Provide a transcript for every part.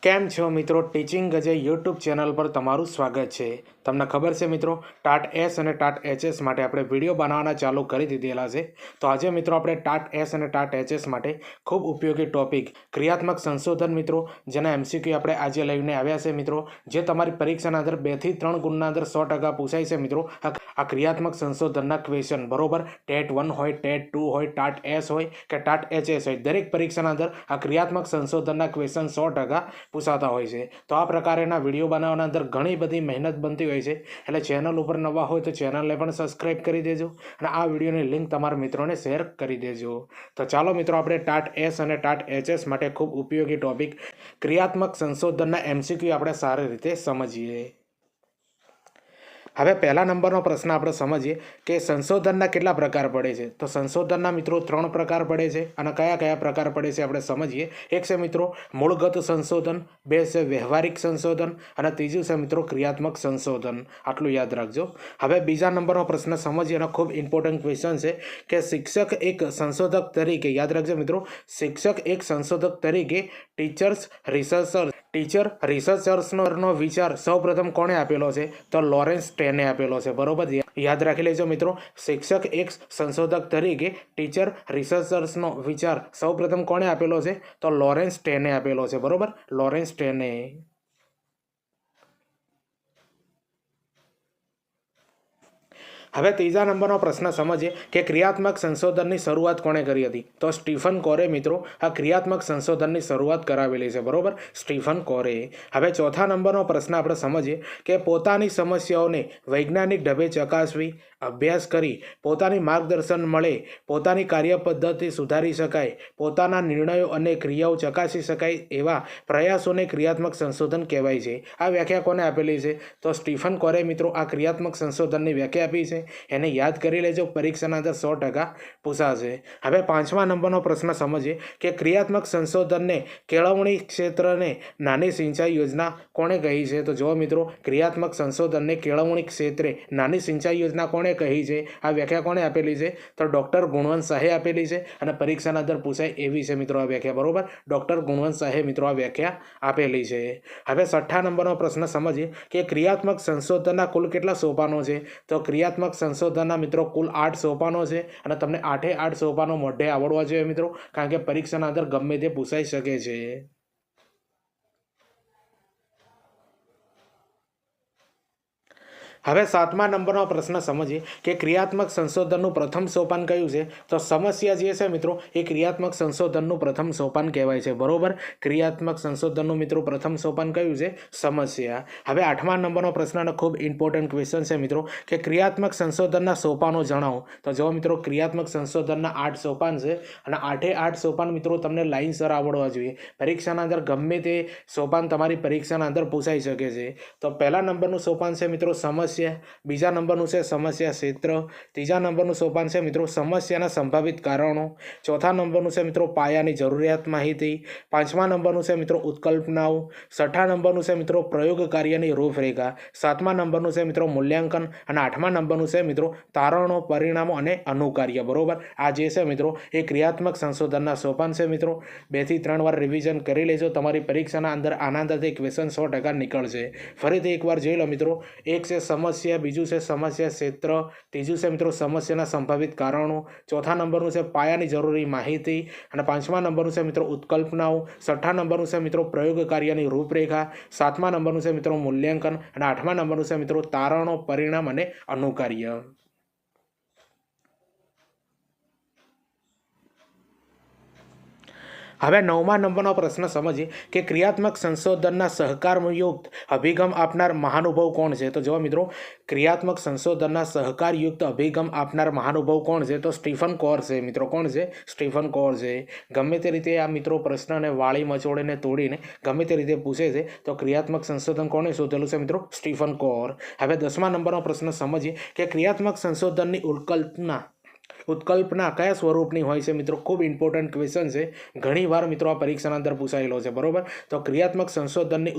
કેમ છો મિત્રો? ટીચિંગ અજય યુટ્યુબ ચેનલ પર તમારું સ્વાગત છે. તમને ખબર છે મિત્રો, ટાટ એસ અને ટાટ એચએસ માટે આપણે વિડીયો બનાવવાના ચાલુ કરી દીધેલા છે. તો આજે મિત્રો આપણે ટાટ એસ અને ટાટ એચએસ માટે ખૂબ ઉપયોગી ટોપિક ક્રિયાત્મક સંશોધન મિત્રો, જેના એમસીક્યુ આપણે આજે લઈને આવ્યા છે મિત્રો, જે તમારી પરીક્ષાના અંદર 2 થી 3 ગુણના અંદર 100% પૂછાય છે મિત્રો. આ ક્રિયાત્મક સંશોધનના ક્વેશ્ચન બરોબર, ટેટ 1 હોય, ટેટ 2 હોય, ટાટ એસ હોય કે ટાટ એચએસ હોય, દરેક પરીક્ષાના અંદર આ ક્રિયાત્મક સંશોધનના ક્વેશ્ચન 100% પૂછાતા હોય છે. તો આ પ્રકારના વિડીયો બનાવવાના અંદર ઘણી બધી મહેનત બનતી હોય છે. એટલે ચેનલ ઉપર નવા હોય તો ચેનલને પણ સબસ્ક્રાઈબ કરી દેજો અને આ વિડીયોની લિંક તમારા મિત્રોને શેર કરી દેજો. તો ચાલો મિત્રો, આપણે ટાટ એસ અને ટાટ એચએસ માટે ખૂબ ઉપયોગી ટોપિક ક્રિયાત્મક સંશોધનના એમસીક્યુ આપણે સારી રીતે સમજીએ. હવે પહેલા નંબરનો પ્રશ્ન આપણે સમજીએ કે સંશોધનના કેટલા પ્રકાર પડે છે. તો સંશોધનના મિત્રો 3 પ્રકાર પડે છે. અને કયા કયા પ્રકાર પડે છે આપણે સમજીએ. એક છે મિત્રો મૂળગત સંશોધન, 2 છે વ્યવહારિક સંશોધન અને 3 છે મિત્રો ક્રિયાત્મક સંશોધન. આટલું યાદ રાખજો. હવે બીજા નંબરનો પ્રશ્ન સમજીએ અને ખૂબ ઇમ્પોર્ટન્ટ ક્વેશ્ચન છે કે શિક્ષક એક સંશોધક તરીકે, યાદ રાખજો મિત્રો, શિક્ષક એક સંશોધક તરીકે ટીચર રિસર્ચર્સનો વિચાર સૌપ્રથમ કોણે આપેલો છે? તો લોરેન્સ ટેને આપેલો છે. બરોબર, યાદ રાખી લેજો મિત્રો, શિક્ષક એક સંશોધક તરીકે ટીચર રિસર્ચર્સનો વિચાર સૌપ્રથમ કોણે આપેલો છે? તો લોરેન્સ ટેને આપેલો છે. બરોબર, લોરેન્સ ટેને. હવે ત્રીજા નંબરનો પ્રશ્ન સમજીએ કે ક્રિયાત્મક સંશોધનની શરૂઆત કોણે કરી હતી? તો સ્ટીફન કોરે મિત્રો આ ક્રિયાત્મક સંશોધનની શરૂઆત કરાવેલી છે. બરોબર, સ્ટીફન કોરે. હવે ચોથા નંબરનો પ્રશ્ન આપણે સમજીએ કે પોતાની સમસ્યાઓને વૈજ્ઞાનિક ઢબે ચકાસવી, અભ્યાસ કરી પોતાની માર્ગદર્શન મળે, પોતાની કાર્યપદ્ધતિ સુધારી શકાય, પોતાના નિર્ણયો અને ક્રિયાઓ ચકાસી શકાય એવા પ્રયાસોને ક્રિયાત્મક સંશોધન કહેવાય છે. આ વ્યાખ્યા કોને આપેલી છે? તો સ્ટીફન કોરે મિત્રો આ ક્રિયાત્મક સંશોધનની વ્યાખ્યા આપી છે. એને યાદ કરી લેજો, પરીક્ષાના અંદર 100% પૂછાશે. હવે પાંચમા નંબરનો પ્રશ્ન સમજીએ કે ક્રિયાત્મક સંશોધનને કેળવણી ક્ષેત્રને નાની સિંચાઈ યોજના કોણે કહી છે? તો જો મિત્રો, ક્રિયાત્મક સંશોધનને કેળવણી ક્ષેત્રે નાની સિંચાઈ યોજના કોણે કહી છે? આ વ્યાખ્યા કોણે આપેલી છે? તો ડૉક્ટર ગુણવંત શાહે આપેલી છે. અને પરીક્ષાના અંદર પૂછાય એવી છે મિત્રો આ વ્યાખ્યા. બરોબર, ડૉક્ટર ગુણવંત શાહે મિત્રો આ વ્યાખ્યા આપેલી છે. હવે 6થા નંબરનો પ્રશ્ન સમજીએ કે ક્રિયાત્મક સંશોધનના કુલ કેટલા સોપાનો છે? તો ક્રિયાત્મક સંશોધનના મિત્રો કુલ 8 સોપાનો છે. અને તમને 8 સોપાનો મોઢે આવડવા જોઈએ મિત્રો, કારણ કે પરીક્ષાના અંદર ગમે તે પૂછાઈ શકે છે. હવે 7મા નંબરનો પ્રશ્ન સમજીએ કે ક્રિયાત્મક સંશોધનનું પ્રથમ સોપાન કયું છે? તો સમસ્યા જે છે મિત્રો એ ક્રિયાત્મક સંશોધનનું પ્રથમ સોપાન કહેવાય છે. બરોબર, ક્રિયાત્મક સંશોધનનું મિત્રો પ્રથમ સોપાન કયું છે? સમસ્યા. હવે 8મા નંબરનો પ્રશ્ન ખૂબ ઇમ્પોર્ટન્ટ ક્વેશ્ચન છે મિત્રો કે ક્રિયાત્મક સંશોધનના સોપાનો જણાવો. તો જો મિત્રો, ક્રિયાત્મક સંશોધનના 8 સોપાન છે અને 8 સોપાન મિત્રો તમને લાઈનસર આવડવા જોઈએ. પરીક્ષાના અંદર ગમે તે સોપાન તમારી પરીક્ષાના અંદર પૂછાઈ શકે છે. તો પહેલા નંબરનું સોપાન છે મિત્રો સમસ્યા, બીજા નંબરનું છે સમસ્યા ક્ષેત્ર, ત્રીજા નંબરનું સોપાન છે મિત્રો સમસ્યાના સંભવિત કારણો, ચોથા નંબરનું છે મિત્રો પાયાની જરૂરિયાત માહિતી, પાંચમા નંબરનું છે મિત્રો ઉત્કલ્પનાઓ, છઠ્ઠા નંબરનું છે મિત્રો પ્રયોગ કાર્યની રૂપરેખા, સાતમા નંબરનું છે મિત્રો મૂલ્યાંકન અને આઠમા નંબરનું છે મિત્રો તારણો, પરિણામો અને અનુકાર્ય. બરોબર, આ જે છે મિત્રો એ ક્રિયાત્મક સંશોધનના સોપાન છે મિત્રો. 2 થી 3 વાર રિવિઝન કરી લેજો, તમારી પરીક્ષાના અંદર આના અંદરથી ક્વેશ્ચન 100% નીકળશે. ફરીથી એકવાર જોઈ લો મિત્રો, એક છે સમસ્યા, બીજું છે સમસ્યા ક્ષેત્ર, ત્રીજું છે મિત્રો સમસ્યાના સંભવિત કારણો, ચોથા નંબરનું છે પાયાની જરૂરી માહિતી અને પાંચમા નંબરનું છે મિત્રો ઉત્કલ્પનાઓ, છઠ્ઠા નંબરનું છે મિત્રો પ્રયોગ કાર્યની રૂપરેખા, સાતમા નંબરનું છે મિત્રો મૂલ્યાંકન અને આઠમા નંબરનું છે મિત્રો તારણો, પરિણામ અને અનુકાર્ય. હવે 9મા નંબરનો પ્રશ્ન સમજીએ કે ક્રિયાત્મક સંશોધનના સહકારયુક્ત અભિગમ આપનાર મહાનુભાવ કોણ છે? તો જો મિત્રો, ક્રિયાત્મક સંશોધનના સહકારયુક્ત અભિગમ આપનાર મહાનુભાવ કોણ છે? તો સ્ટીફન કોર છે મિત્રો. કોણ છે? સ્ટીફન કોર છે. ગમે તે રીતે આ મિત્રો પ્રશ્નને વાળી મચોડીને તોડીને ગમે તે રીતે પૂછે છે. તો ક્રિયાત્મક સંશોધન કોણે શોધેલું છે મિત્રો? Stephen core. હવે 10મા નંબરનો પ્રશ્ન સમજીએ કે ક્રિયાત્મક સંશોધનની ઉત્કલ્પના કયા સ્વરૂપની હોય છે મિત્રો? ખૂબ ઇમ્પોર્ટન્ટ ક્વેશ્ચન છે, ઘણી વાર મિત્રો આ પરીક્ષાના અંદર પૂછાયેલો છે. બરોબર, તો ક્રિયાત્મક સંશોધનની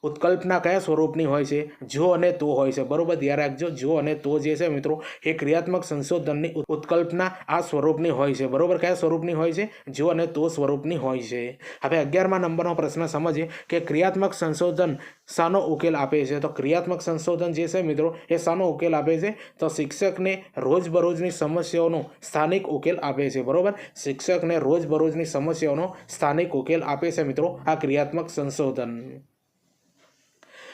ઉત્કલ્પના કયા સ્વરૂપની હોય છે? જો અને તો હોય છે, બરોબર, ધ્યાન રાખજો. જો અને તો જે છે મિત્રો એ ક્રિયાત્મક સંશોધનની ઉત્કલ્પના આ સ્વરૂપની હોય છે, બરોબર. કયા સ્વરૂપની હોય છે? જો અને તો સ્વરૂપની હોય છે. હવે 11મા નંબરનો પ્રશ્ન સમજીએ કે ક્રિયાત્મક સંશોધન શાનો ઉકેલ આપે છે? તો ક્રિયાત્મક સંશોધન જે છે મિત્રો એ શાનો ઉકેલ આપે છે? તો શિક્ષકને રોજબરોજની સમસ્યાઓનો સ્થાનિક ઉકેલ આપે છે, બરોબર. શિક્ષકને રોજબરોજની સમસ્યાઓનો સ્થાનિક ઉકેલ આપે છે મિત્રો આ ક્રિયાત્મક સંશોધન.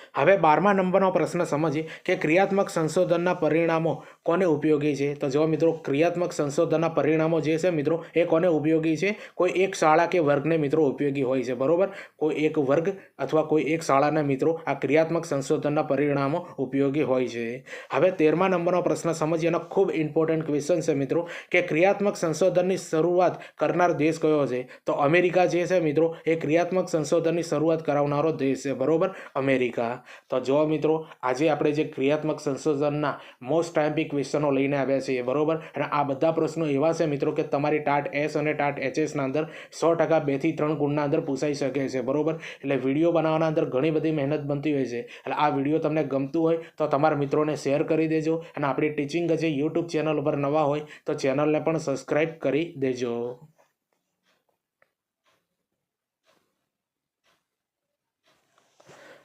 હવે 12મા નંબરનો પ્રશ્ન સમજીએ કે ક્રિયાત્મક સંશોધનના પરિણામો કોને ઉપયોગી છે? તો જો મિત્રો ક્રિયાત્મક સંશોધનના પરિણામો જે છે મિત્રો એ કોને ઉપયોગી છે? કોઈ એક શાળા કે વર્ગને મિત્રો ઉપયોગી હોય છે, બરોબર. કોઈ એક વર્ગ અથવા કોઈ એક શાળાના મિત્રો આ ક્રિયાત્મક સંશોધનના પરિણામો ઉપયોગી હોય છે. હવે 13મા નંબરનો પ્રશ્ન સમજીએ અને ખૂબ ઇમ્પોર્ટન્ટ ક્વેશ્ચન છે મિત્રો કે ક્રિયાત્મક સંશોધનની શરૂઆત કરનાર દેશ કયો છે? તો અમેરિકા જે છે મિત્રો એ ક્રિયાત્મક સંશોધનની શરૂઆત કરાવનારો દેશ છે, બરોબર, અમેરિકા. તો જો મિત્રો આજે આપણે જે ક્રિયાત્મક સંશોધનના મોસ્ટ ટાઈમ્પી ક્વેશ્ચનો લઈને આવ્યા છીએ, બરોબર. અને આ બધા પ્રશ્નો એવા છે મિત્રો કે તમારી ટાટ એસ અને ટાટ એચએસના અંદર 100% 2 થી 3 ગુણના અંદર પૂછાઈ શકે છે, બરોબર. એટલે વિડીયો બનાવવાના અંદર ઘણી બધી મહેનત બનતી હોય છે. એટલે આ વિડીયો તમને ગમતું હોય તો તમારા મિત્રોને શેર કરી દેજો. અને આપણી ટીચિંગ જે યુટ્યુબ ચેનલ ઉપર નવા હોય તો ચેનલને પણ સબસ્ક્રાઈબ કરી દેજો.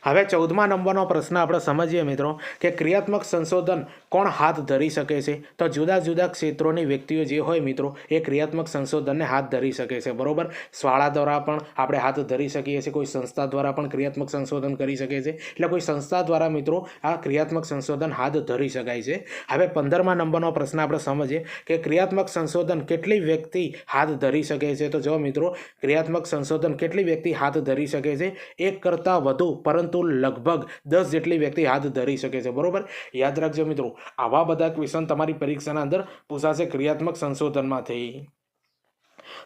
હવે 14મા નંબરનો પ્રશ્ન આપણે સમજીએ મિત્રો કે ક્રિયાત્મક સંશોધન કોણ હાથ ધરી શકે છે? તો જુદા જુદા ક્ષેત્રોની વ્યક્તિઓ જે હોય મિત્રો એ ક્રિયાત્મક સંશોધનને હાથ ધરી શકે છે, બરોબર. શાળા દ્વારા પણ આપણે હાથ ધરી શકીએ છીએ, કોઈ સંસ્થા દ્વારા પણ ક્રિયાત્મક સંશોધન કરી શકે છે. એટલે કોઈ સંસ્થા દ્વારા મિત્રો આ ક્રિયાત્મક સંશોધન હાથ ધરી શકાય છે. હવે 15મા નંબરનો પ્રશ્ન આપણે સમજીએ કે ક્રિયાત્મક સંશોધન કેટલી વ્યક્તિ હાથ ધરી શકે છે? તો જો મિત્રો ક્રિયાત્મક સંશોધન કેટલી વ્યક્તિ હાથ ધરી શકે છે? એક કરતાં વધુ, પરંતુ લગભગ 10 જેટલી વ્યક્તિ હાથ ધરી શકે છે, બરોબર. યાદ રાખજો મિત્રો, આવા બધા ક્વેશ્ચન તમારી પરીક્ષાના અંદર પૂછાશે ક્રિયાત્મક સંશોધનમાંથી.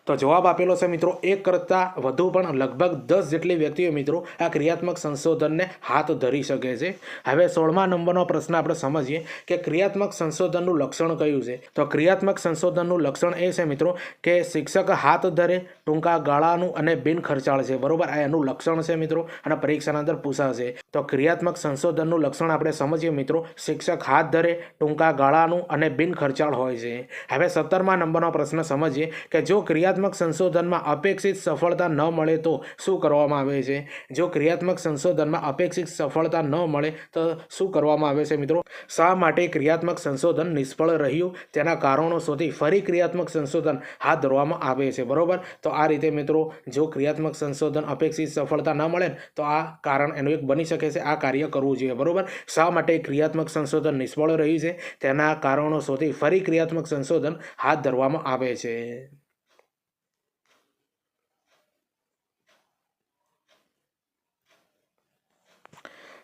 તો જવાબ આપેલો છે મિત્રો 1 કરતાં વધુ પણ લગભગ 10 જેટલી વ્યક્તિઓ મિત્રો આ ક્રિયાત્મક સંશોધનને હાથ ધરી શકે છે. હવે 16મા નંબરનો પ્રશ્ન આપણે સમજીએ કે ક્રિયાત્મક સંશોધનનું લક્ષણ કયું છે? તો ક્રિયાત્મક સંશોધનનું લક્ષણ એ છે મિત્રો કે શિક્ષક હાથ ધરે, ટૂંકા ગાળાનું અને બિન ખર્ચાળ છે, બરોબર. આ એનું લક્ષણ છે મિત્રો અને પરીક્ષાના અંદર પૂછાશે. તો ક્રિયાત્મક સંશોધનનું લક્ષણ આપણે સમજીએ મિત્રો શિક્ષક હાથ ધરે, ટૂંકા ગાળાનું અને બિન ખર્ચાળ હોય છે. હવે 17મા નંબરનો પ્રશ્ન સમજીએ કે જો ક્રિયાત્મક સંશોધનમાં અપેક્ષિત સફળતા ન મળે તો શું કરવામાં આવે છે? જો ક્રિયાત્મક સંશોધનમાં અપેક્ષિત સફળતા ન મળે તો શું કરવામાં આવે છે મિત્રો? શા માટે ક્રિયાત્મક સંશોધન નિષ્ફળ રહ્યું તેના કારણો શોધી ફરી ક્રિયાત્મક સંશોધન હાથ ધરવામાં આવે છે, બરોબર. તો આ રીતે મિત્રો જો ક્રિયાત્મક સંશોધન અપેક્ષિત સફળતા ન મળે તો આ કારણ એનું એક બની શકે છે, આ કાર્ય કરવું જોઈએ, બરોબર. શા માટે ક્રિયાત્મક સંશોધન નિષ્ફળ રહ્યું છે તેના કારણો શોધી ફરી ક્રિયાત્મક સંશોધન હાથ ધરવામાં આવે છે.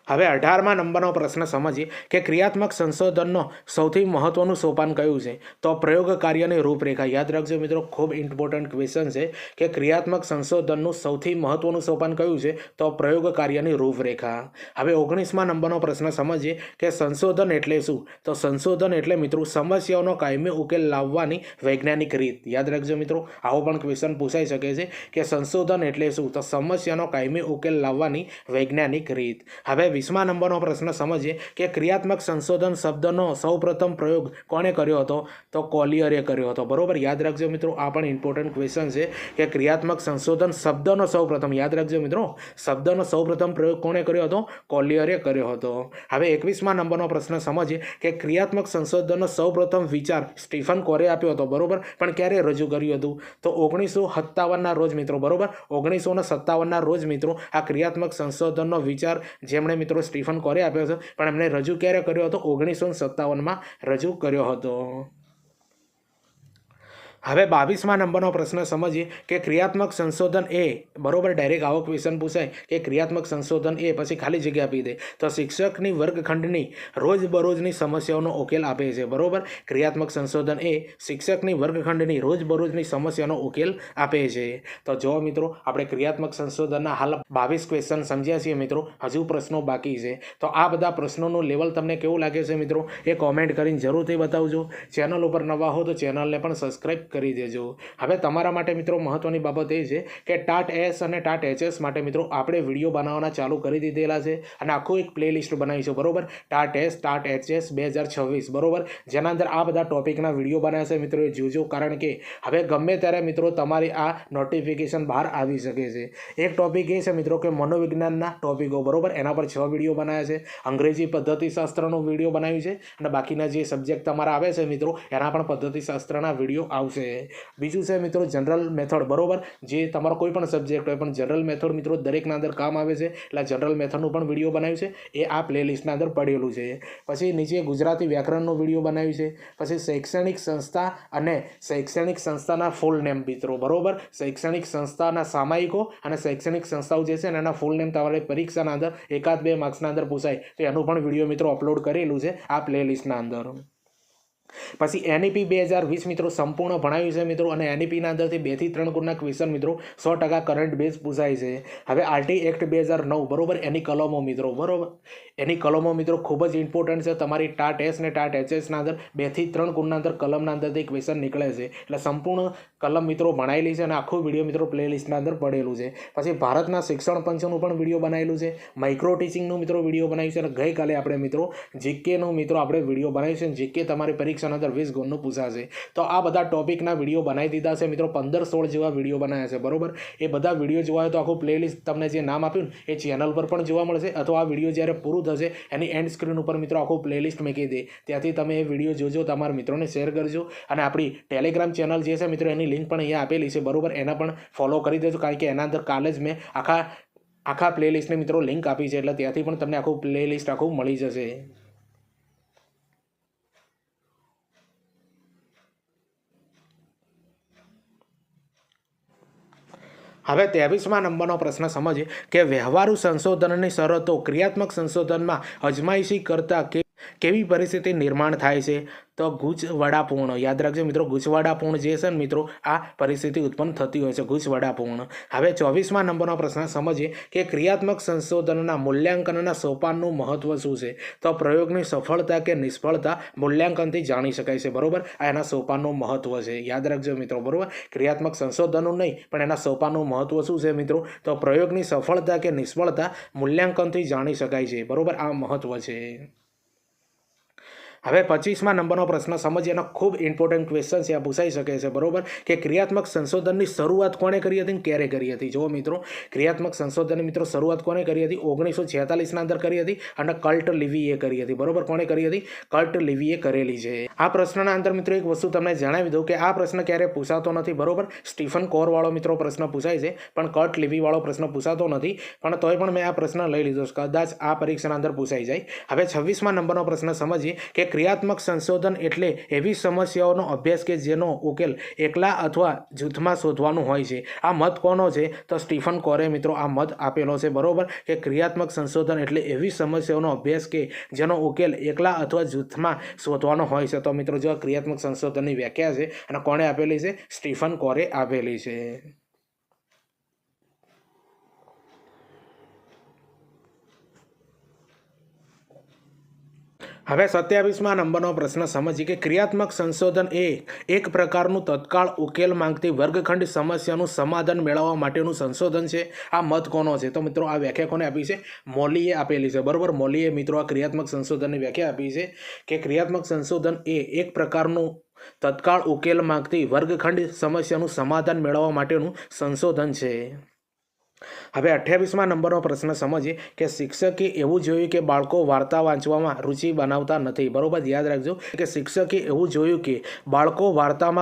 હવે 18મા નંબરનો પ્રશ્ન સમજીએ કે ક્રિયાત્મક સંશોધનનો સૌથી મહત્વનું સોપાન કયું છે? તો પ્રયોગ કાર્યની રૂપરેખા. યાદ રાખજો મિત્રો, ખૂબ ઇમ્પોર્ટન્ટ ક્વેશ્ચન છે કે ક્રિયાત્મક સંશોધનનું સૌથી મહત્વનું સોપાન કયું છે? તો પ્રયોગ કાર્યની રૂપરેખા. હવે 19મા નંબરનો પ્રશ્ન સમજીએ કે સંશોધન એટલે શું? તો સંશોધન એટલે મિત્રો સમસ્યાઓનો કાયમી ઉકેલ લાવવાની વૈજ્ઞાનિક રીત. યાદ રાખજો મિત્રો, આવો પણ ક્વેશ્ચન પૂછાઈ શકે છે કે સંશોધન એટલે શું? તો સમસ્યાનો કાયમી ઉકેલ લાવવાની વૈજ્ઞાનિક રીત. હવે 20મા નંબરનો પ્રશ્ન સમજીએ કે ક્રિયાત્મક સંશોધન શબ્દનો સૌપ્રથમ પ્રયોગ કોણે કર્યો હતો? તો કોલિયરે કર્યો હતો, બરોબર. યાદ રાખજો મિત્રો, આ પણ ઇમ્પોર્ટન્ટ ક્વેશ્ચન છે કે ક્રિયાત્મક સંશોધન શબ્દનો સૌપ્રથમ, યાદ રાખજો મિત્રો, શબ્દનો સૌપ્રથમ પ્રયોગ કોણે કર્યો હતો? કોલિયરે કર્યો હતો. હવે 21મા નંબરનો પ્રશ્ન સમજીએ કે ક્રિયાત્મક સંશોધનનો સૌપ્રથમ વિચાર સ્ટીફન કોરે આપ્યો હતો, બરોબર. પણ ક્યારે રજૂ કર્યું હતું? તો 1957ના રોજ મિત્રો, બરોબર. 1957ના રોજ મિત્રો આ ક્રિયાત્મક સંશોધનનો વિચાર જેમણે મિત્રો સ્ટીફન કોરે આપ્યો છે, પણ એમણે રજૂ ક્યારે કર્યો હતો? 1957માં રજૂ કર્યો હતો. હવે 22મા નંબરનો પ્રશ્ન સમજીએ કે ક્રિયાત્મક સંશોધન એ, બરોબર. ડાયરેક્ટ આવો ક્વેશ્ચન પૂછાય કે ક્રિયાત્મક સંશોધન એ પછી ખાલી જગ્યા આપી દે તો શિક્ષકની વર્ગખંડની રોજબરોજની સમસ્યાઓનો ઉકેલ આપે છે, બરોબર. ક્રિયાત્મક સંશોધન એ શિક્ષકની વર્ગખંડની રોજબરોજની સમસ્યાનો ઉકેલ આપે છે. તો જો મિત્રો આપણે ક્રિયાત્મક સંશોધનના હાલ 22 ક્વેશ્ચન સમજ્યા છીએ મિત્રો, હજુ પ્રશ્નો બાકી છે. તો આ બધા પ્રશ્નોનું લેવલ તમને કેવું લાગે છે મિત્રો એ કોમેન્ટ કરીને જરૂરથી બતાવજો. ચેનલ ઉપર નવા હો તો ચેનલને પણ સબસ્ક્રાઈબ કરી દેજો। હવે તમારા માટે મિત્રો મહત્ત્વની બાબત એ છે કે ટાટ એસ અને ટાટ એચએસ માટે મિત્રો આપણે વિડીયો બનાવવાના ચાલુ કરી દીધેલા છે અને આખું એક પ્લેલિસ્ટ બનાવીશું, બરોબર। ટાટ એસ ટાટ એચએસ 2026, બરોબર, જેના અંદર આ બધા ટોપિકના વિડીયો બનાવ્યા છે મિત્રો, એ જોજો, કારણ કે હવે ગમે ત્યારે મિત્રો તમારી આ નોટિફિકેશન બહાર આવી શકે છે। એક ટોપિક એ છે મિત્રો કે મનોવિજ્ઞાનના ટોપિકો, બરોબર, એના પર 6 વિડીયો બનાવ્યા છે। અંગ્રેજી પદ્ધતિશાસ્ત્રનો વિડીયો બનાવ્યું છે અને બાકીના જે સબ્જેક્ટ તમારા આવે છે મિત્રો એના પણ પદ્ધતિશાસ્ત્રના વિડીયો આવશે। બીજું છે મિત્રો જનરલ મેથડ, બરોબર, જે તમારો કોઈ પણ સબ્જેક્ટ હોય પણ જનરલ મેથડ મિત્રો દરેકના અંદર કામ આવે છે, એટલે જનરલ મેથડનું પણ વિડીયો બનાવ્યું છે, એ આ પ્લેલિસ્ટના અંદર પડેલું છે। પછી નીચે ગુજરાતી વ્યાકરણનો વિડીયો બનાવ્યું છે। પછી શૈક્ષણિક સંસ્થા અને શૈક્ષણિક સંસ્થાના ફૂલ નેમ મિત્રો, બરોબર, શૈક્ષણિક સંસ્થાના સામાયિકો અને શૈક્ષણિક સંસ્થાઓ જે છે ને એના ફૂલ નેમ તમારે પરીક્ષાના અંદર 1-2 માર્ક્સના અંદર પૂછાય તો એનું પણ વિડીયો મિત્રો અપલોડ કરેલું છે આ પ્લેલિસ્ટના અંદર। પછી NEP 2020 મિત્રો સંપૂર્ણ ભણાવ્યું છે મિત્રો, અને NEPના અંદરથી 2 થી 3 ગુણના ક્વેશ્ચન મિત્રો 100% કરંટ બેઝ પૂછાય છે। હવે RT એક્ટ 2009, બરોબર, એની કલમો મિત્રો, બરોબર, એની કલમો મિત્રો ખૂબ જ ઇમ્પોર્ટન્ટ છે। તમારી ટાટ એસ ને ટાટ એચએસના અંદર 2 થી 3 ગુણના અંદર કલમના અંદરથી ક્વેશ્ચન નીકળે છે, એટલે સંપૂર્ણ કલમ મિત્રો ભણાયેલી છે અને આખું વિડીયો મિત્રો પ્લેલિસ્ટના અંદર પડેલું છે। પછી ભારતના શિક્ષણ પંચનું પણ વિડીયો બનાવેલું છે, માઇક્રો ટીચિંગનું મિત્રો વિડીયો બનાવ્યું છે, અને ગઈકાલે આપણે મિત્રો જીકેનું મિત્રો આપણે વિડીયો બનાવ્યું છે, જીકે તમારી પરીક્ષાના અંદર 20 ગુણનું પૂછાશે। તો આ બધા ટોપિકના વિડીયો બનાવી દીધા છે મિત્રો, 15-16 જેવા વિડીયો બનાવ્યા છે, બરોબર। એ બધા વિડીયો જોવા હોય તો આખું પ્લેલિસ્ટ તમને જે નામ આપ્યું ને એ ચેનલ પર પણ જોવા મળશે, અથવા આ વિડીયો જ્યારે પૂરું થશે એની એન્ડ સ્ક્રીન ઉપર મિત્રો આખું પ્લેલિસ્ટ મૂકી દે, ત્યાંથી તમે એ વિડીયો જોજો, તમારા મિત્રોને શેર કરજો, અને આપણી ટેલિગ્રામ ચેનલ જે છે મિત્રો એની લિંક પણ અહીંયા આપેલી છે, બરોબર, એના પણ ફોલો કરી દેજો, કારણ કે એના અંદર કાલે જ મેં આખા પ્લેલિસ્ટને મિત્રો લિંક આપી છે, એટલે ત્યાંથી પણ તમને આખું પ્લેલિસ્ટ આખું મળી જશે। હવે 23મા નંબરનો પ્રશ્ન સમજીએ કે વ્યવહારુ સંશોધનની શરતો ક્રિયાત્મક સંશોધનમાં અજમાયશી કરતાં કેવી પરિસ્થિતિ નિર્માણ થાય છે? તો ગૂંચવડાપૂર્ણ, યાદ રાખજો મિત્રો, ગૂંચવડાપૂર્ણ જે છે ને મિત્રો આ પરિસ્થિતિ ઉત્પન્ન થતી હોય છે, ગૂંચવડાપૂર્ણ। હવે 24મા નંબરનો પ્રશ્ન સમજીએ કે ક્રિયાત્મક સંશોધનના મૂલ્યાંકનના સોપાનનું મહત્વ શું છે? તો પ્રયોગની સફળતા કે નિષ્ફળતા મૂલ્યાંકનથી જાણી શકાય છે, બરોબર, આ એના સોપાનનું મહત્વ છે, યાદ રાખજો મિત્રો, બરોબર, ક્રિયાત્મક સંશોધનનું નહીં પણ એના સોપાનનું મહત્વ શું છે મિત્રો? તો પ્રયોગની સફળતા કે નિષ્ફળતા મૂલ્યાંકનથી જાણી શકાય છે, બરોબર, આ મહત્વ છે। હવે 25મા નંબરનો પ્રશ્ન સમજીએ, એનો ખૂબ ઇમ્પોર્ટન્ટ ક્વેશ્ચન છે, આ પૂછાઈ શકે છે, બરોબર, કે ક્રિયાત્મક સંશોધનની શરૂઆત કોણે કરી હતી, ક્યારે કરી હતી? જુઓ મિત્રો, ક્રિયાત્મક સંશોધનની મિત્રો શરૂઆત કોણે કરી હતી? 1946ના અંદર કરી હતી, અને કર્ટ લીવીએ કરી હતી, બરોબર, કોણે કરી હતી? કર્ટ લીવીએ કરેલી છે। આ પ્રશ્નના અંદર મિત્રો એક વસ્તુ તમને જણાવી દઉં કે આ પ્રશ્ન ક્યારે પૂછાતો નથી, બરોબર, સ્ટીફન કોર વાળો મિત્રો પ્રશ્ન પૂછાય છે, પણ કર્ટ લીવી વાળો પ્રશ્ન પૂછાતો નથી, પણ તોય પણ મેં આ પ્રશ્ન લઈ લીધો છે, કદાચ આ પરીક્ષાના અંદર પૂછાઈ જાય। હવે 26મા નંબરનો પ્રશ્ન સમજીએ કે ક્રિયાત્મક સંશોધન એટલે એવી સમસ્યાઓનો અભ્યાસ કે જેનો ઉકેલ એકલા અથવા જૂથમાં શોધવાનું હોય છે। આ મત કોનો છે? તો સ્ટીફન કોરે મિત્રો આ મત આપેલો છે, બરોબર, કે ક્રિયાત્મક સંશોધન એટલે એવી સમસ્યાઓનો અભ્યાસ કે જેનો ઉકેલ એકલા અથવા જૂથમાં શોધવાનો હોય છે। તો મિત્રો જો ક્રિયાત્મક સંશોધનની વ્યાખ્યા છે અને કોણે આપેલી છે? સ્ટીફન કોરે આપેલી છે। હવે 27મા નંબરનો પ્રશ્ન સમજીએ કે ક્રિયાત્મક સંશોધન એ એક પ્રકારનું તત્કાળ ઉકેલ માંગતી વર્ગખંડ સમસ્યાનું સમાધાન મેળવવા માટેનું સંશોધન છે। આ મત કોનો છે? તો મિત્રો આ વ્યાખ્યા કોને આપી છે? મોલીએ આપેલી છે, બરોબર, મોલીએ મિત્રો આ ક્રિયાત્મક સંશોધનની વ્યાખ્યા આપી છે કે ક્રિયાત્મક સંશોધન એ એક પ્રકારનું તત્કાળ ઉકેલ માંગતી વર્ગખંડ સમસ્યાનું સમાધાન મેળવવા માટેનું સંશોધન છે। હવે 28મા નંબરનો પ્રશ્ન સમજીએ કે શિક્ષકે એવું જોયું કે બાળકો વાર્તા વાંચવામાં રુચિ બનાવતા નથી, બરોબર, યાદ રાખજો કે શિક્ષકે એવું જોયું કે બાળકો વાર્તા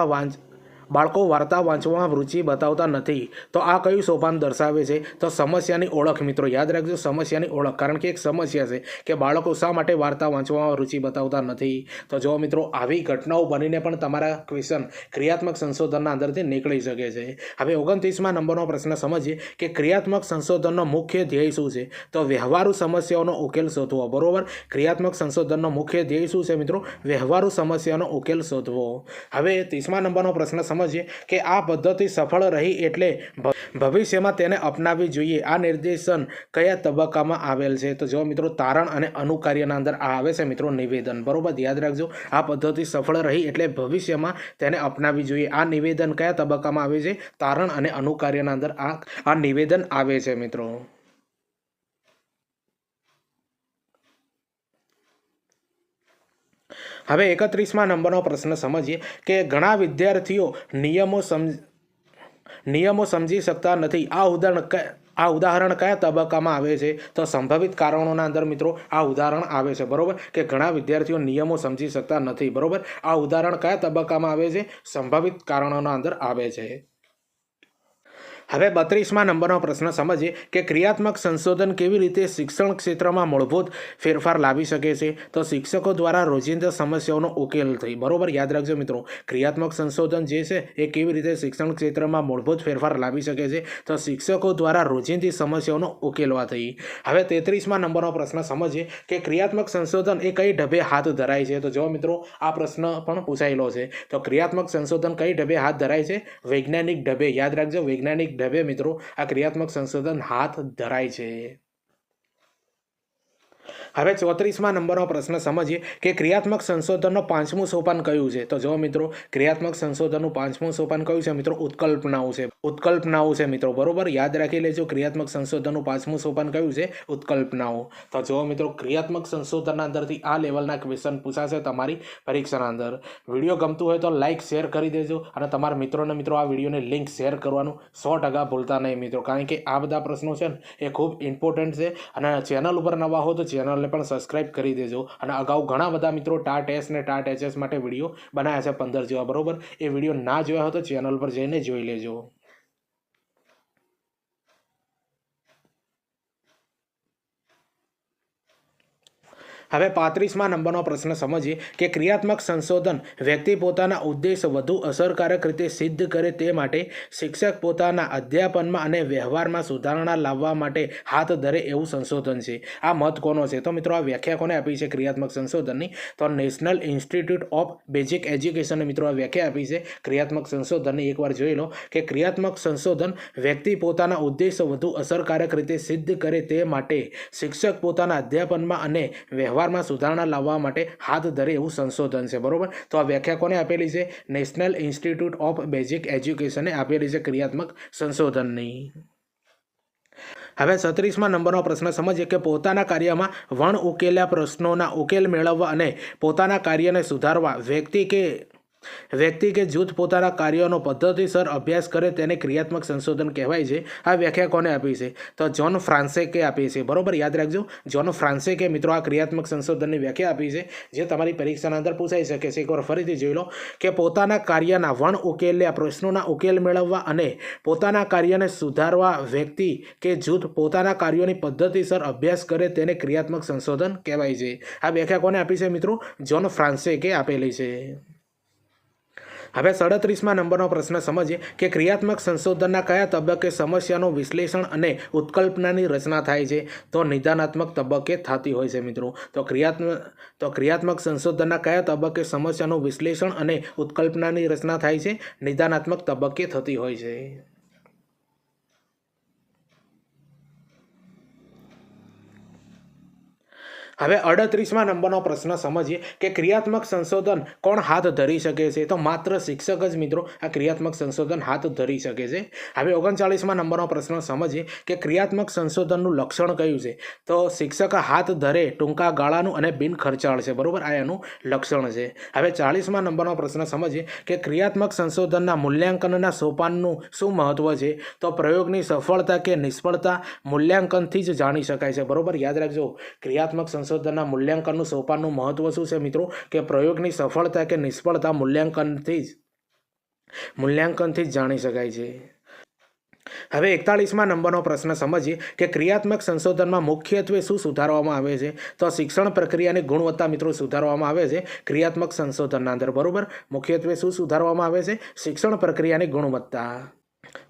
વાંચવામાં રુચિ બતાવતા નથી। તો આ કયું સોપાન દર્શાવે છે? તો સમસ્યાની ઓળખ મિત્રો, યાદ રાખજો, સમસ્યાની ઓળખ, કારણ કે એક સમસ્યા છે કે બાળકો શા માટે વાર્તા વાંચવામાં રુચિ બતાવતા નથી। તો જો મિત્રો આવી ઘટનાઓ બનીને પણ તમારા ક્વેશ્ચન ક્રિયાત્મક સંશોધનના અંદરથી નીકળી શકે છે। હવે 29મા નંબરનો પ્રશ્ન સમજીએ કે ક્રિયાત્મક સંશોધનનો મુખ્ય ધ્યેય શું છે? તો વ્યવહારુ સમસ્યાઓનો ઉકેલ શોધવો, બરોબર, ક્રિયાત્મક સંશોધનનો મુખ્ય ધ્યેય શું છે મિત્રો? વ્યવહારુ સમસ્યાનો ઉકેલ શોધવો। હવે 30મા નંબરનો પ્રશ્ન સમજીએ કે આ પદ્ધતિ સફળ રહી એટલે ભવિષ્યમાં તેને અપનાવવી જોઈએ. આ નિર્દેશન કયા તબક્કામાં આવેલ છે? તો જો મિત્રો તારણ અને અનુકાર્યના અંદર આ આવે છે મિત્રો નિવેદન. બરોબર, યાદ રાખજો. આ પદ્ધતિ સફળ રહી એટલે ભવિષ્યમાં તેને અપનાવવી જોઈએ. આ નિવેદન કયા તબક્કામાં આવે છે? તારણ અને અનુકાર્યના અંદર આ નિવેદન આવે છે મિત્રો. હવે 31મા નંબરનો પ્રશ્ન સમજીએ કે ઘણા વિદ્યાર્થીઓ નિયમો સમજી શકતા નથી. આ ઉદાહરણ કયા તબક્કામાં આવે છે? તો સંભવિત કારણોના અંદર મિત્રો આ ઉદાહરણ આવે છે. બરોબર, કે ઘણા વિદ્યાર્થીઓ નિયમો સમજી શકતા નથી. બરોબર, આ ઉદાહરણ કયા તબક્કામાં આવે છે? સંભવિત કારણોના અંદર આવે છે. હવે 32મા નંબરનો પ્રશ્ન સમજીએ કે ક્રિયાત્મક સંશોધન કેવી રીતે શિક્ષણ ક્ષેત્રમાં મૂળભૂત ફેરફાર લાવી શકે છે? તો શિક્ષકો દ્વારા રોજિંદા સમસ્યાઓનો ઉકેલ થઈ. બરોબર, યાદ રાખજો મિત્રો. ક્રિયાત્મક સંશોધન જે છે એ કેવી રીતે શિક્ષણ ક્ષેત્રમાં મૂળભૂત ફેરફાર લાવી શકે છે? તો શિક્ષકો દ્વારા રોજિંદી સમસ્યાઓનો ઉકેલવા થઈ. હવે 33મા નંબરનો પ્રશ્ન સમજીએ કે ક્રિયાત્મક સંશોધન એ કઈ ઢબે હાથ ધરાય છે? તો જો મિત્રો આ પ્રશ્ન પણ પૂછાયેલો છે. તો ક્રિયાત્મક સંશોધન કઈ ઢબે હાથ ધરાય છે? વૈજ્ઞાનિક ઢબે. યાદ રાખજો, વૈજ્ઞાનિક ઢબે મિત્રો આ ક્રિયાત્મક સંશોધન હાથ ધરાય છે. હવે 34મા નંબરનો પ્રશ્ન સમજીએ કે ક્રિયાત્મક સંશોધનનું 5મું સોપાન કયું છે? તો જો મિત્રો ક્રિયાત્મક સંશોધનનું 5મું સોપાન કયું છે મિત્રો? ઉત્કલ્પનાઓ છે. ઉત્કલ્પનાઓ છે મિત્રો. બરોબર, યાદ રાખી લેજો. ક્રિયાત્મક સંશોધનનું 5મું સોપાન કયું છે? ઉત્કલ્પનાઓ. તો જો મિત્રો ક્રિયાત્મક સંશોધનના અંદરથી આ લેવલના ક્વેશ્ચન પૂછાશે તમારી પરીક્ષાના અંદર. વિડીયો ગમતું હોય તો લાઇક શેર કરી દેજો અને તમારા મિત્રોને આ વિડીયોની લિંક શેર કરવાનું 100% ભૂલતા નહીં મિત્રો, કારણ કે આ બધા પ્રશ્નો છે ને એ ખૂબ ઇમ્પોર્ટન્ટ છે. અને ચેનલ ઉપર નવા હો તો ચેનલ પણ સબસ્ક્રાઇબ કરી દેજો. અને અગાઉ ઘણા બધા મિત્રો ટાટ એસ ને ટાટ એચએસ માટે વિડીયો બનાવ્યા છે 15 જેવા. બરોબર, એ વિડીયો ના જોયા હોય તો ચેનલ પર જઈને જોઈ લેજો. હવે 35મા નંબરનો પ્રશ્ન સમજીએ કે ક્રિયાત્મક સંશોધન વ્યક્તિ પોતાના ઉદ્દેશ વધુ અસરકારક રીતે સિદ્ધ કરે તે માટે શિક્ષક પોતાના અધ્યાપનમાં અને વ્યવહારમાં સુધારણા લાવવા માટે હાથ ધરે એવું સંશોધન છે. આ મત કોનો છે? તો મિત્રો આ વ્યાખ્યા કોને આપી છે ક્રિયાત્મક સંશોધનની? તો નેશનલ ઇન્સ્ટિટ્યૂટ ઓફ બેઝિક એજ્યુકેશનને મિત્રો આ વ્યાખ્યા આપી છે ક્રિયાત્મક સંશોધનની. એકવાર જોઈ લો કે ક્રિયાત્મક સંશોધન વ્યક્તિ પોતાના ઉદ્દેશ વધુ અસરકારક રીતે સિદ્ધ કરે તે માટે શિક્ષક પોતાના અધ્યાપનમાં અને વ્યવહારમાં સુધારણા લાવવા માટે હાથ ધરે એવું સંશોધન છે. બરોબર, તો આ વ્યાખ્યા કોને આપેલી છે? નેશનલ ઇન્સ્ટિટ્યૂટ ઓફ બેઝિક એજ્યુકેશને આપેલી છે ક્રિયાત્મક સંશોધનની. હવે 36મા નંબરનો પ્રશ્ન સમજીએ કે પોતાના કાર્યમાં વણ ઉકેલ્યા પ્રશ્નોના ઉકેલ મેળવવા અને પોતાના કાર્યને સુધારવા વ્યક્તિ કે જૂથ પોતાના કાર્યોનો પદ્ધતિસર અભ્યાસ કરે તેને ક્રિયાત્મક સંશોધન કહેવાય છે. આ વ્યાખ્યા કોને આપી છે? તો જ્હોન ફ્રાન્સેકે આપી છે. બરોબર, યાદ રાખજો. જ્હોન ફ્રાન્સેકે મિત્રો આ ક્રિયાત્મક સંશોધનની વ્યાખ્યા આપી છે, જે તમારી પરીક્ષાના અંદર પૂછાઈ શકે છે. એકવાર ફરીથી જોઈ લો કે પોતાના કાર્યના વણ ઉકેલ્યા પ્રશ્નોના ઉકેલ મેળવવા અને પોતાના કાર્યને સુધારવા વ્યક્તિ કે જૂથ પોતાના કાર્યોની પદ્ધતિસર અભ્યાસ કરે તેને ક્રિયાત્મક સંશોધન કહેવાય છે. આ વ્યાખ્યા કોને આપી છે મિત્રો? જ્હોન ફ્રાન્સેકે આપેલી છે. હવે 37મા નંબરનો પ્રશ્ન સમજીએ કે ક્રિયાત્મક સંશોધનના કયા તબક્કે સમસ્યાનું વિશ્લેષણ અને ઉત્કલ્પનાની રચના થાય છે? તો નિદાનાત્મક તબક્કે થતી હોય છે મિત્રો. તો ક્રિયાત્મક સંશોધનના કયા તબક્કે સમસ્યાનું વિશ્લેષણ અને ઉત્કલ્પનાની રચના થાય છે? નિદાનાત્મક તબક્કે થતી હોય છે. હવે 38મા નંબરનો પ્રશ્ન સમજીએ કે ક્રિયાત્મક સંશોધન કોણ હાથ ધરી શકે છે? તો માત્ર શિક્ષક જ મિત્રો આ ક્રિયાત્મક સંશોધન હાથ ધરી શકે છે. હવે 39મા નંબરનો પ્રશ્ન સમજીએ કે ક્રિયાત્મક સંશોધનનું લક્ષણ કયું છે? તો શિક્ષક હાથ ધરે ટૂંકા ગાળાનું અને બિન ખર્ચાળ છે. બરોબર, આ એનું લક્ષણ છે. હવે 40મા નંબરનો પ્રશ્ન સમજીએ કે ક્રિયાત્મક સંશોધનના મૂલ્યાંકનના સોપાનનું શું મહત્વ છે? તો પ્રયોગની સફળતા કે નિષ્ફળતા મૂલ્યાંકનથી જ જાણી શકાય છે. બરોબર, યાદ રાખજો. ક્રિયાત્મક સંશોધનના મૂલ્યાંકનનું સોપાનનું મહત્વ શું છે મિત્રો? કે પ્રયોગની સફળતા કે નિષ્ફળતા મૂલ્યાંકનથી જ જાણી શકાય છે. હવે 41મા નંબરનો પ્રશ્ન સમજીએ કે ક્રિયાત્મક સંશોધનમાં મુખ્યત્વે શું સુધારવામાં આવે છે? તો શિક્ષણ પ્રક્રિયાની ગુણવત્તા મિત્રો સુધારવામાં આવે છે ક્રિયાત્મક સંશોધનના અંદર. બરોબર, મુખ્યત્વે શું સુધારવામાં આવે છે? શિક્ષણ પ્રક્રિયાની ગુણવત્તા.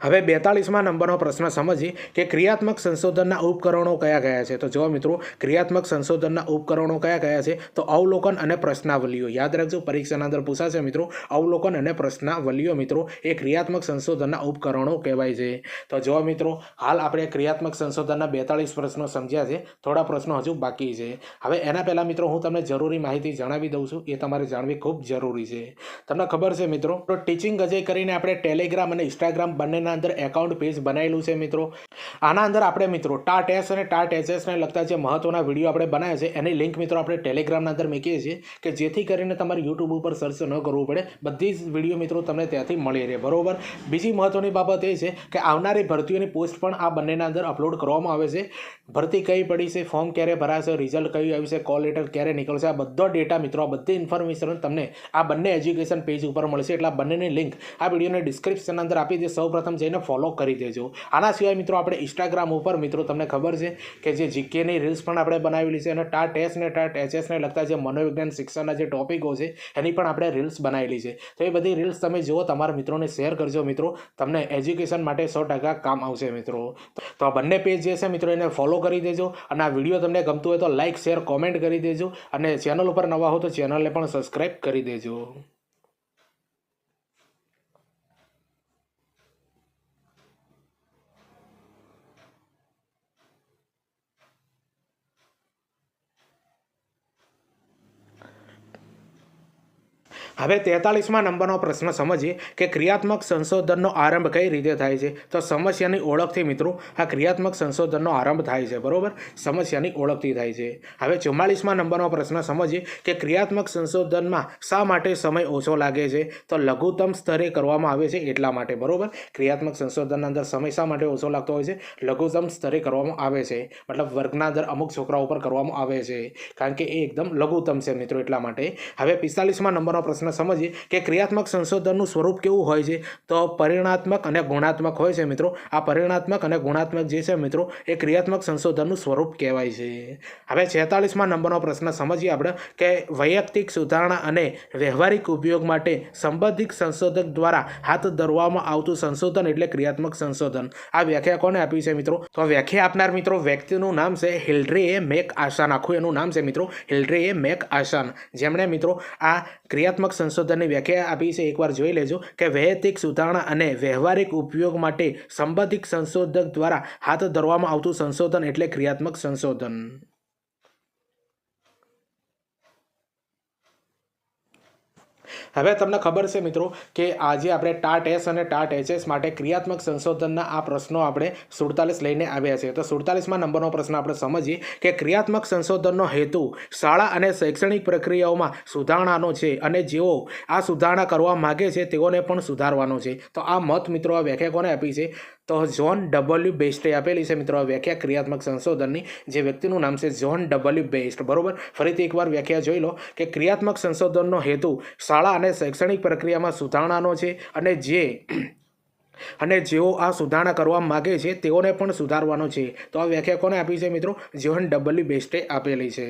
હવે 42માં નંબરનો પ્રશ્ન સમજીએ કે ક્રિયાત્મક સંશોધનના ઉપકરણો કયા કયા છે. તો જો મિત્રો, ક્રિયાત્મક સંશોધનના ઉપકરણો કયા કયા છે, તો અવલોકન અને પ્રશ્નાવલીઓ. યાદ રાખજો, પરીક્ષાના અંદર પૂછાશે મિત્રો. અવલોકન અને પ્રશ્નાવલીઓ મિત્રો એ ક્રિયાત્મક સંશોધનના ઉપકરણો કહેવાય છે. તો જો મિત્રો, હાલ આપણે ક્રિયાત્મક સંશોધનના 42 પ્રશ્નો સમજ્યા છે. થોડા પ્રશ્નો હજુ બાકી છે. હવે એના પહેલાં મિત્રો હું તમને જરૂરી માહિતી જણાવી દઉં છું. એ તમારે જાણવી ખૂબ જરૂરી છે. તમને ખબર છે મિત્રો, તો ટીચિંગ અજય કરીને આપણે ટેલિગ્રામ અને ઇન્સ્ટાગ્રામ બંનેના અંદર એકાઉન્ટ પેજ બનાવેલું છે મિત્રો. આના અંદર આપણે મિત્રો ટાટ એસ અને ટાટ એચએસને લગતા જે મહત્વના વિડીયો આપણે બનાવ્યા છે એની લિંક મિત્રો આપણે ટેલિગ્રામના અંદર મૂકીએ છીએ કે જેથી કરીને તમારે યુટ્યુબ ઉપર સર્ચ ન કરવું પડે. બધી જ વિડીયો મિત્રો તમને ત્યાંથી મળી રહે. બરોબર. બીજી મહત્વની બાબત એ છે કે આવનારી ભરતીઓની પોસ્ટ પણ આ બંનેના અંદર અપલોડ કરવામાં આવે છે. ભરતી કઈ પડી છે, ફોર્મ ક્યારે ભરાશે, રિઝલ્ટ કયું આવ્યું છે, કોલ લેટર ક્યારે નીકળશે, આ બધો ડેટા મિત્રો, આ બધી ઇન્ફોર્મેશન તમને આ બંને એજ્યુકેશન પેજ ઉપર મળશે. એટલે આ બંનેની લિંક આ વિડીયોને ડિસ્ક્રિપ્શન અંદર આપી દે. સૌપ્રથમ જઈને ફોલો કરી દેજો. આના સિવાય મિત્રો આપણે ઇન્સ્ટાગ્રામ ઉપર મિત્રો તમને ખબર છે કે જે જીકેની રીલ્સ પણ આપણે બનાવેલી છે અને ટાટ એસ ને ટાટ એચએસને લગતા જે મનોવિજ્ઞાન શિક્ષણના જે ટોપિકો છે એની પણ આપણે રીલ્સ બનાવેલી છે. તો એ બધી રીલ્સ તમે જુઓ, તમારા મિત્રોને શેર કરજો મિત્રો. તમને એજ્યુકેશન માટે 100% કામ આવશે મિત્રો. તો આ બંને પેજ જે છે મિત્રો એને ફોલો કરી દેજો. અને આ વિડીયો તમને ગમતું હોય તો લાઇક, શેર, કોમેન્ટ કરી દેજો. અને ચેનલ ઉપર નવા હો તો ચેનલને પણ સબસ્ક્રાઈબ કરી દેજો. હવે 43માં નંબરનો પ્રશ્ન સમજીએ કે ક્રિયાત્મક સંશોધનનો આરંભ કઈ રીતે થાય છે. તો સમસ્યાની ઓળખથી મિત્રો આ ક્રિયાત્મક સંશોધનનો આરંભ થાય છે. બરોબર. સમસ્યાની ઓળખથી થાય છે. હવે 44માં નંબરનો પ્રશ્ન સમજીએ કે ક્રિયાત્મક સંશોધનમાં શા માટે સમય ઓછો લાગે છે. તો લઘુત્તમ સ્તરે કરવામાં આવે છે એટલા માટે. બરોબર. ક્રિયાત્મક સંશોધનના અંદર સમય શા માટે ઓછો લાગતો હોય છે? લઘુત્તમ સ્તરે કરવામાં આવે છે. મતલબ વર્ગના અંદર અમુક છોકરાઓ ઉપર કરવામાં આવે છે, કારણ કે એ એકદમ લઘુત્તમ છે મિત્રો, એટલા માટે. હવે 45માં નંબરનો પ્રશ્ન સમજીએ કે ક્રિયાત્મક સંશોધનનું સ્વરૂપ કેવું હોય છે. તો પરિણાત્મક અને ગુણાત્મક હોય છે મિત્રો. આ પરિણાત્મક અને ગુણાત્મક જે છે મિત્રો એ ક્રિયાત્મક સંશોધનનું સ્વરૂપ કહેવાય છે. હવે 46માં નંબરનો પ્રશ્ન સમજીએ આપણે કે વૈયક્તિક સુધારણા અને વ્યવહારિક ઉપયોગ માટે સંબંધિત સંશોધક દ્વારા હાથ ધરવામાં આવતું સંશોધન એટલે ક્રિયાત્મક સંશોધન. આ વ્યાખ્યા કોને આપી છે મિત્રો? તો વ્યાખ્યા આપનાર મિત્રો વ્યક્તિનું નામ છે હિલડ્રે મેક આશાન. આખું એનું નામ છે મિત્રો હિલડ્રે મેક આશાન, જેમણે મિત્રો આ ક્રિયાત્મક સંશોધનની વ્યાખ્યા આપી છે. એકવાર જોઈ લેજો કે વૈયક્તિક સુધારણા અને વ્યવહારિક ઉપયોગ માટે સંબંધિત સંશોધક દ્વારા હાથ ધરવામાં આવતું સંશોધન એટલે ક્રિયાત્મક સંશોધન. હવે તમને ખબર છે મિત્રો કે આજે આપણે ટાટ એસ અને ટાટ એચએસ માટે ક્રિયાત્મક સંશોધનના આ પ્રશ્નો આપણે 47 લઈને આવ્યા છે. તો 47માં નંબરનો પ્રશ્ન આપણે સમજીએ કે ક્રિયાત્મક સંશોધનનો હેતુ શાળા અને શૈક્ષણિક પ્રક્રિયાઓમાં સુધારણાનો છે અને જેઓ આ સુધારણા કરવા માગે છે તેઓને પણ સુધારવાનો છે. તો આ મત મિત્રો, આ વ્યાખ્યા કોને આપી છે? તો જ્હોન ડબલ્યુ બેસ્ટે આપેલી છે મિત્રો આ વ્યાખ્યા ક્રિયાત્મક સંશોધનની. જે વ્યક્તિનું નામ છે જ્હોન ડબલ્યુ બેસ્ટ. બરોબર. ફરીથી એકવાર વ્યાખ્યા જોઈ લો કે ક્રિયાત્મક સંશોધનનો હેતુ શાળા અને શૈક્ષણિક પ્રક્રિયામાં સુધારણાનો છે અને જેઓ આ સુધારણા કરવા માગે છે તેઓને પણ સુધારવાનો છે. તો આ વ્યાખ્યા કોને આપી છે મિત્રો? જ્હોન ડબલ્યુ બેસ્ટે આપેલી છે.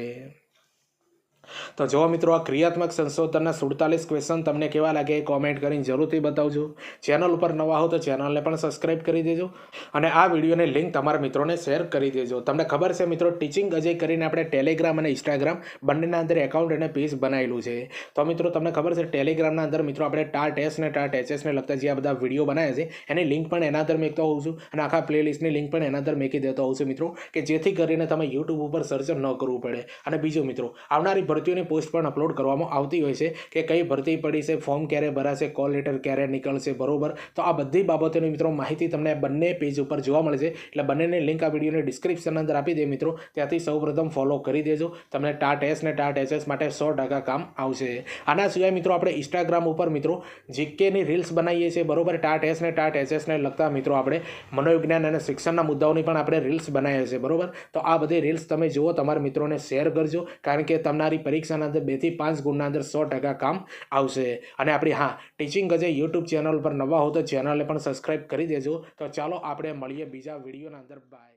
તો જો મિત્રો આ ક્રિયાત્મક સંશોધનના 47 ક્વેશ્ચન તમને કેવા લાગે એ કોમેન્ટ કરીને જરૂરથી બતાવજો. ચેનલ ઉપર નવા હો તો ચેનલને પણ સબસ્ક્રાઈબ કરી દેજો અને આ વિડીયોની લિંક તમારા મિત્રોને શેર કરી દેજો. તમને ખબર છે મિત્રો, ટીચિંગ અજય કરીને આપણે ટેલિગ્રામ અને ઇન્સ્ટાગ્રામ બંનેના અંદર એકાઉન્ટ અને પેજ બનાવેલું છે. તો મિત્રો તમને ખબર છે ટેલિગ્રામના અંદર મિત્રો આપણે ટાટ એસ ને ટાટ એચએસને લગતા જે આ બધા વિડીયો બનાવ્યા છે એની લિંક પણ એના અંદર મેકતો હોઉં છું અને આખા પ્લેલિસ્ટની લિંક પણ એના અંદર મેકી દેતો હોઉં છું મિત્રો, કે જેથી કરીને તમે યુટ્યુબ ઉપર સર્ચ ન કરવું પડે. અને બીજું મિત્રો, આવનારી ભરતીઓની પોસ્ટ પણ અપલોડ કરવામાં આવતી હોય છે કે કઈ ભરતી પડી છે, ફોર્મ ક્યારે ભરાશે, કોલ લેટર ક્યારે નીકળશે. બરોબર. તો આ બધી બાબતોની મિત્રો માહિતી તમને બંને પેજ ઉપર જોવા મળશે. એટલે બંનેની લિંક આ વિડીયોની ડિસ્ક્રિપ્શન અંદર આપી દે મિત્રો. ત્યાંથી સૌપ્રથમ ફોલો કરી દેજો. તમને ટાટ એસ ને ટાટ એચએસ માટે 100% કામ આવશે. આના સિવાય મિત્રો આપણે ઇન્સ્ટાગ્રામ ઉપર મિત્રો જીકેની રીલ્સ બનાવીએ છીએ. બરોબર. ટાટ એસ ને ટાટ એચએસને લગતા મિત્રો આપણે મનોવિજ્ઞાન અને શિક્ષણના મુદ્દાઓની પણ આપણે રીલ્સ બનાવીએ છીએ. બરોબર. તો આ બધી રીલ્સ તમે જુઓ, તમારા મિત્રોને શેર કરજો, કારણ કે તમારી પરીક્ષાના અંદર 2 થી 5 ગુણના અંદર 100% કામ આવશે. અને આપણી ટીચિંગ અજય યુટ્યુબ ચેનલ પર નવા હો તો ચેનલને પણ સબસ્ક્રાઈબ કરી દેજો. તો ચાલો આપણે મળીએ બીજા વિડીયોના અંદર. બાય.